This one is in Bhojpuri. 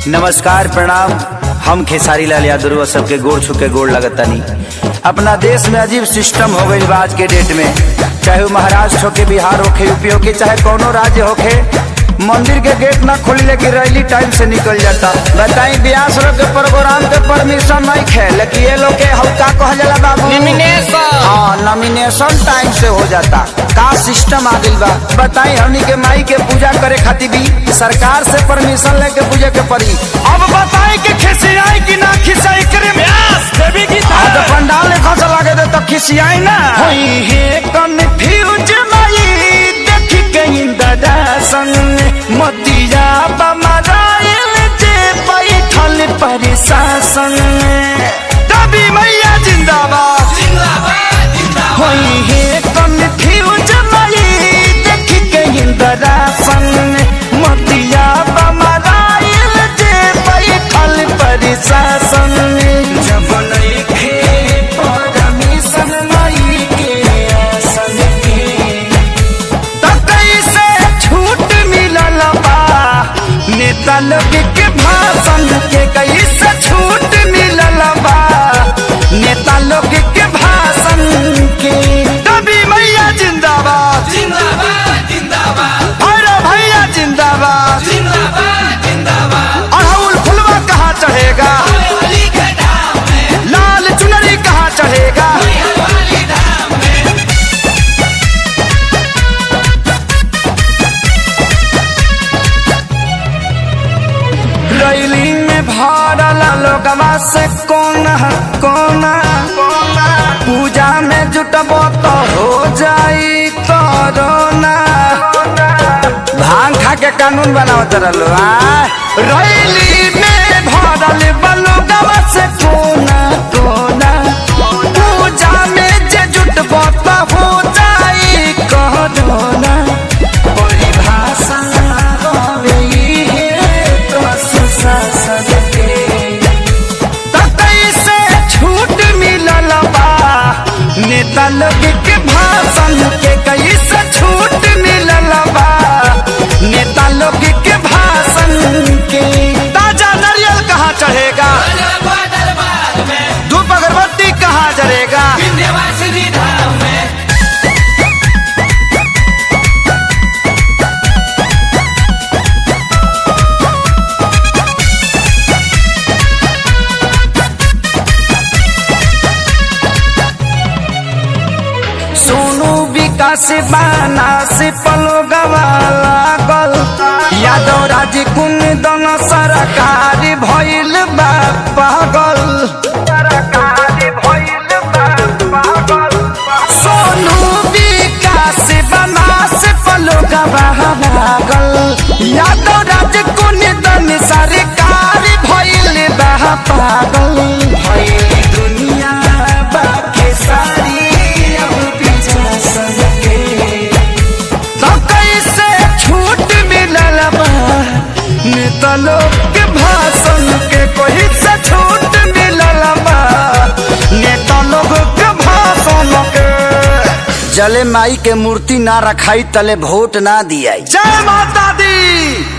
नमस्कार प्रणाम। हम खेसारी लाल यादव सबके गोड़ छुके गोड़ लगतानी। अपना देश में अजीब सिस्टम हो गई आज के डेट में, चाहे महाराष्ट्र होके, बिहार होके, यूपी होके, चाहे कोनो राज्य होके, मंदिर के गेट ना खोली लेकिन रैली टाइम से निकल जाता। बताई ब्यास लोग के प्रोग्राम के परमिशन नहीं खे, लेकिन ये लोग के हल्का कह जाला बाबू नॉमिनेशन। हाँ, नॉमिनेशन टाइम से हो जाता। का सिस्टम आ गइल बा। बताई हमनी के माई के पूजा करे खातिर भी सरकार से परमिशन लेके पूजा के पड़ी। अब बताई कि खिसियाई कि ना खिसियाई करे ब्यास देवी की तो पंडाल लेखा से लागे दे तो खिसियाई ना होई है कन्फ्यूज माई देख गई दर्शन मोतिया बमराइल जे बैठल प्रशासन। देवी मैया जिंदाबाद जिंदाबाद जिंदाबाद। होई है कन्फ्यूज माई देख गई दर्शन मोतिया बमराइल जे बैठल प्रशासन। जब नइखे परमिशन माई के आसन के त कैसे छूट मिलल बा नेता लोग के भाषण के, कैसे छूट मिलल बा नेता लोग के भाषण के। देवी मैया जिंदाबाद जिंदाबाद जिंदाबाद। भैरव भैया जिंदाबाद जिंदाबाद जिंदाबाद। अड़हुल फुलवा कहाँ चढ़ेगा, लाल चुनरी कहाँ चढ़ेगा। रैली में भरल लोगवा से कोना कोना, पूजा में जुटबो तो हो जाई कोरोना। भांग खा के कानून बनावत रहलो। रैली में भरल लोगवा से कोना कोना, पूजा में जे जुटबो तो हो जाई कोरोना। परिभाषा नेता लोग के भाषण के, कैसे छूट मिलल बा नेता लोग के भाषण के। ताजा नारियल कहाँ चढ़ेगा, धूप अगरबत्ती कहाँ जरेगा। से बाना से पलो गवाला गल यादव राज कुंदन सरकार भइल बा पागल। सोनू विकास बना से पलो गवाला गल यादव राज कुंदन सरकार भइल बा पागल। दुनिया बाके सारी नेता लोग के भाषण के, कोई से छूट मिलल बा नेता लोग के भाषण के। जले माई के मूर्ति ना रखाई तले वोट ना दिया। जय माता दी।